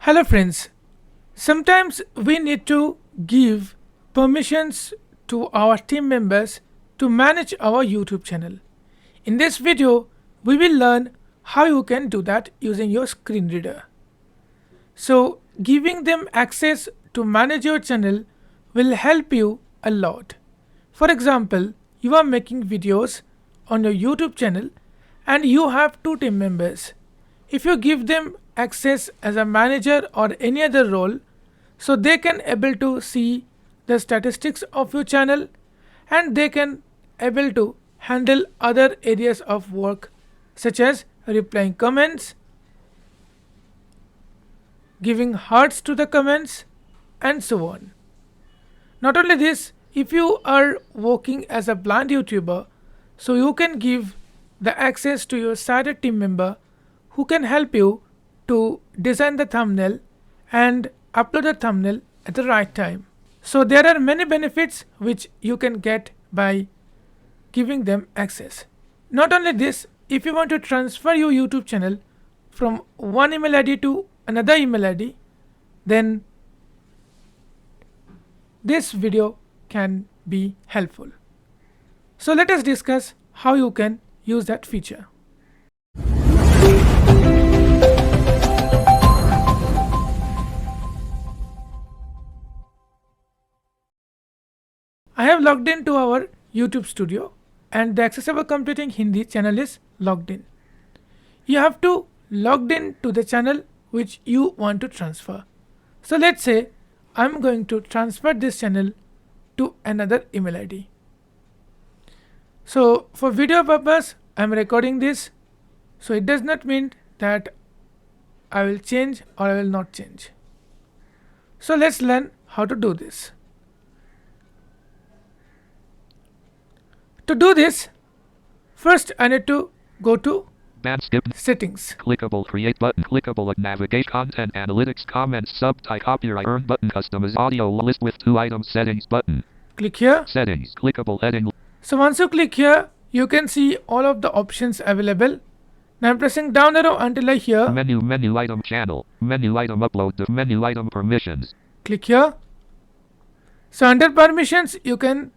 Hello friends, sometimes we need to give permissions to our team members to manage our YouTube channel. In this video, we will learn how you can do that using your screen reader. So giving them access to manage your channel will help you a lot. For example, you are making videos on your YouTube channel and you have two team members. If you give them access as a manager or any other role, so they can able to see the statistics of your channel and they can able to handle other areas of work such as replying comments, giving hearts to the comments, and so on. Not only this, if you are working as a blind YouTuber, so you can give the access to your sighted team member who can help you to design the thumbnail and upload the thumbnail at the right time. So there are many benefits which you can get by giving them access. Not only this, if you want to transfer your YouTube channel from one email ID to another email ID, then this video can be helpful. So let us discuss how you can use that feature. I have logged into our YouTube studio and the Accessible Computing Hindi channel is logged in. You have to log in to the channel which you want to transfer. So let's say I'm going to transfer this channel to another email ID. So for video purpose, I'm recording this. So it does not mean that I will change or I will not change. So let's learn how to do this. To do this, first I need to go to Band skip. settings. Clickable create button. Clickable navigate content analytics comments subtype copyright earn button customize audio list with 2 items settings button. Click here. Settings clickable heading. So once you click here, you can see all of the options available. Now I'm pressing down arrow until I hear. Menu item channel. Menu item upload. The menu item permissions. Click here. So under permissions, you can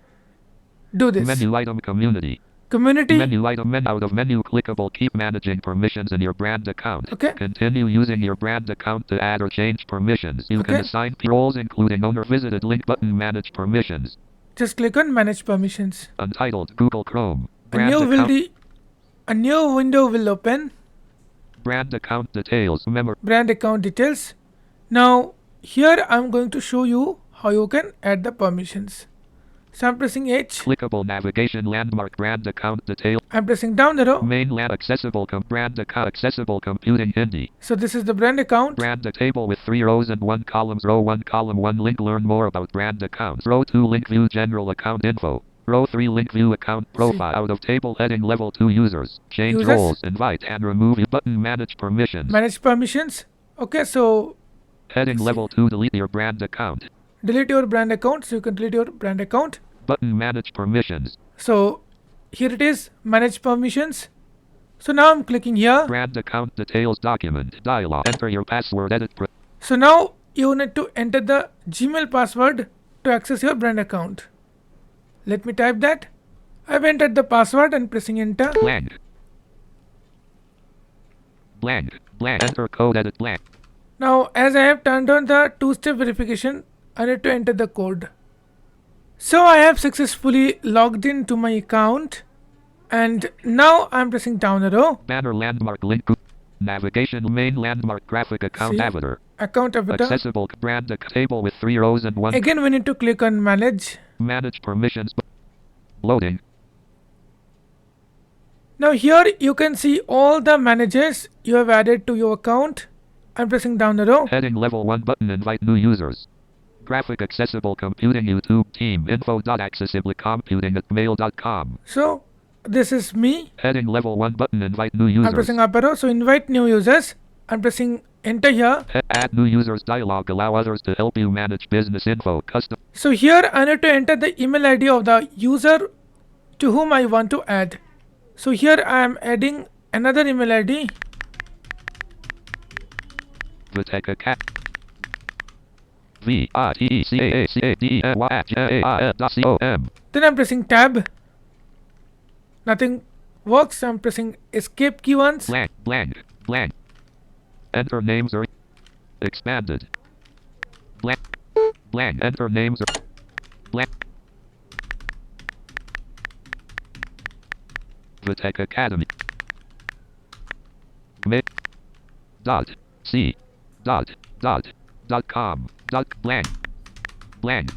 do this. Menu item community. Community. Menu item menu out of menu clickable keep managing permissions in your brand account. Okay. Continue using your brand account to add or change permissions. You can Okay. assign roles including owner visited link button manage permissions. Just click on manage permissions. Untitled Google Chrome. A Brand new, account. a new window will open. Brand account details. Brand account details. Now here I'm going to show you how you can add the permissions. So I'm pressing H. Clickable navigation landmark brand account detail. I'm pressing down arrow. Mainland accessible brand account accessible computing Hindi. So this is the brand account. Brand a table with 3 rows and 1 columns. Row 1 column 1 link learn more about brand accounts. Row 2 link view general account info. Row 3 link view account profile. Out of table heading level 2 users. Change Users. roles invite and remove button manage permissions. Manage permissions. Okay, so Heading level 2 delete your brand account. delete your brand account. So you can delete your brand account. Button manage permissions. So here it is, manage permissions. So now I'm clicking here. Brand account details document dialog. Enter your password edit. So now you need to enter the Gmail password to access your brand account. Let me type that. I've entered the password and pressing enter. Blank. Blank. Blank. Enter code edit blank. Now as I have turned on the two-step verification, I need to enter the code. So I have successfully logged into my account and now I'm pressing down arrow. Banner landmark link. Navigation main landmark graphic account See? avatar. Account avatar. Accessible brand table with 3 rows and 1. Again we need to click on manage. Manage permissions. Loading. Now here you can see all the managers you have added to your account. I'm pressing down arrow. Heading level 1 button invite new users. Graphic accessible computing YouTube team info.accessiblecomputing@mail.com. So this is me. Heading level 1 button invite new users. I'm pressing up arrow. So invite new users. I'm pressing enter here. Add new users dialog. Allow others to help you manage business info. Custom. So here I need to enter the email ID of the user to whom I want to add. So here I am adding another email ID. Viteka cat. VITECACADENYACAIN.com. Then I'm pressing tab. Nothing works. I'm pressing escape key once. Blank. Enter names or expanded. Blank. Enter names or blank. Vitec Academy. .com. Blank.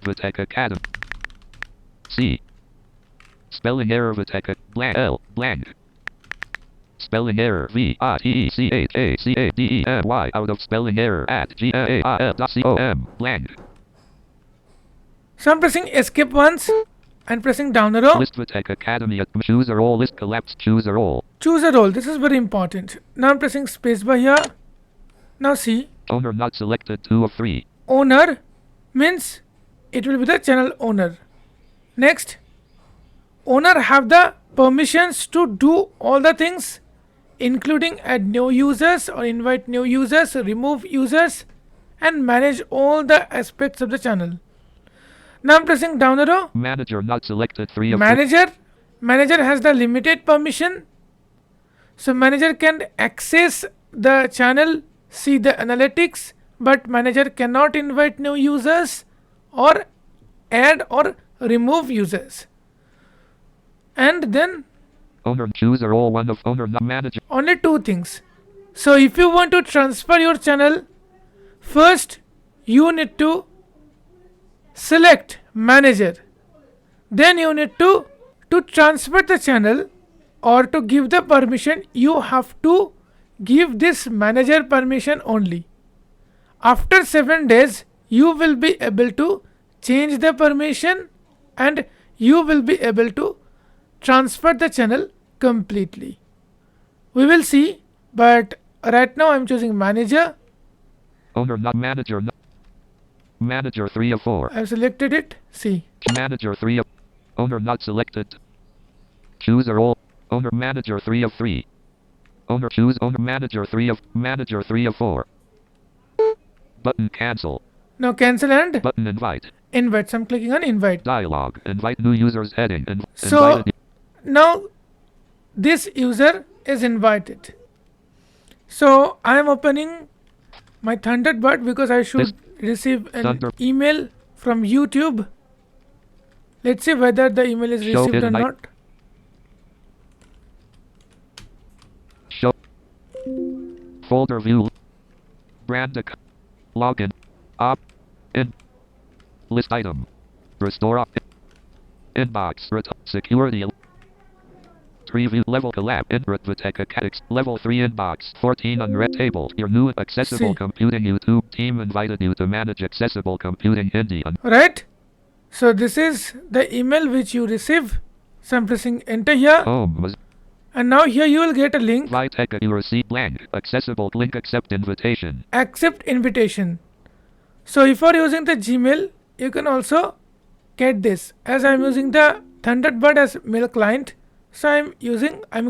Vitec Academy. C. Spelling error Vitec blank. Spelling error VITECHACADENY out of spelling error at GAIL.com. Blank. So I'm pressing escape once and pressing down arrow. List Vitec Academy at choose a role. List collapse. Choose a role. Choose a role. This is very important. Now I'm pressing spacebar here. Now see. Owner not selected 2 of 3. Owner means it will be the channel owner. Next, owner have the permissions to do all the things, including add new users or invite new users, remove users, and manage all the aspects of the channel. Now I'm pressing down arrow. Manager not selected 3 of Manager has the limited permission. So manager can access the channel, see the analytics, but manager cannot invite new users or add or remove users. And then owner choose a role. 1 of owner not manager. Only 2 things. So if you want to transfer your channel, first you need to select manager. Then you need to transfer the channel or to give the permission, you have to give this manager permission only. After 7 days, you will be able to change the permission and you will be able to transfer the channel completely. We will see, but right now I'm choosing manager. Owner not manager. Manager 3 of 4. I've selected it. See. Manager 3 of owner not selected. Choose a role. Owner manager 3 of 3. Owner choose owner manager 3 of 4. Button cancel. Now cancel and button invite. Invite. So I'm clicking on invite. Dialog. Invite new users heading. So now this user is invited. So I am opening my Thunderbird because I should receive an email from YouTube. Let's see whether the email is received or not. Show folder view brand login in list item restore inbox security preview level collab Vitec Academy level 3 inbox 14 unread table. Your new accessible computing YouTube team invited you to manage accessible computing Hindi. Right. So this is the email which you receive. So I'm pressing enter here. And now here you will get a link. Vitec you receive blank accessible link accept invitation. Accept invitation. So if you are using the Gmail, you can also get this. As I'm using the Thunderbird as mail client, so I'm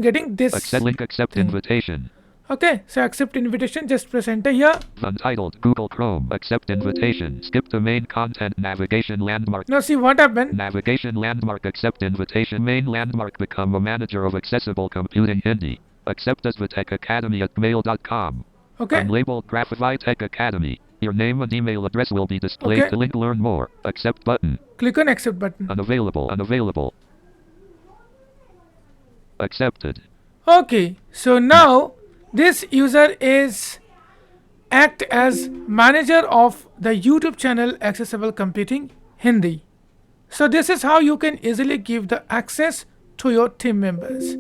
getting this. Accept link accept invitation. Okay, so accept invitation, just press enter here. Untitled Google Chrome accept invitation. Skip to main content navigation landmark. Now see what happened. Navigation landmark accept invitation. Main landmark become a manager of accessible computing Hindi. Accept as Vitec Academy at mail.com. Okay. Unlabeled graphic Vitec Academy. Your name and email address will be displayed. Okay. To link learn more. Accept button. Click on accept button. Unavailable. Accepted. Okay, so now this user is act as manager of the YouTube channel Accessible Computing Hindi. So this is how you can easily give the access to your team members.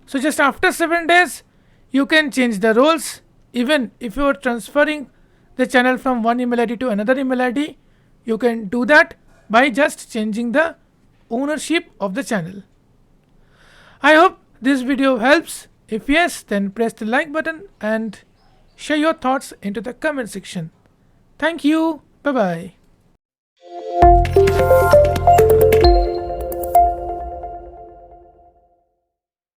So just after 7 days, you can change the roles. Even if you are transferring the channel from one email ID to another email ID, you can do that by just changing the ownership of the channel. I hope this video helps. If yes, then press the like button and share your thoughts into the comment section. Thank you. Bye bye.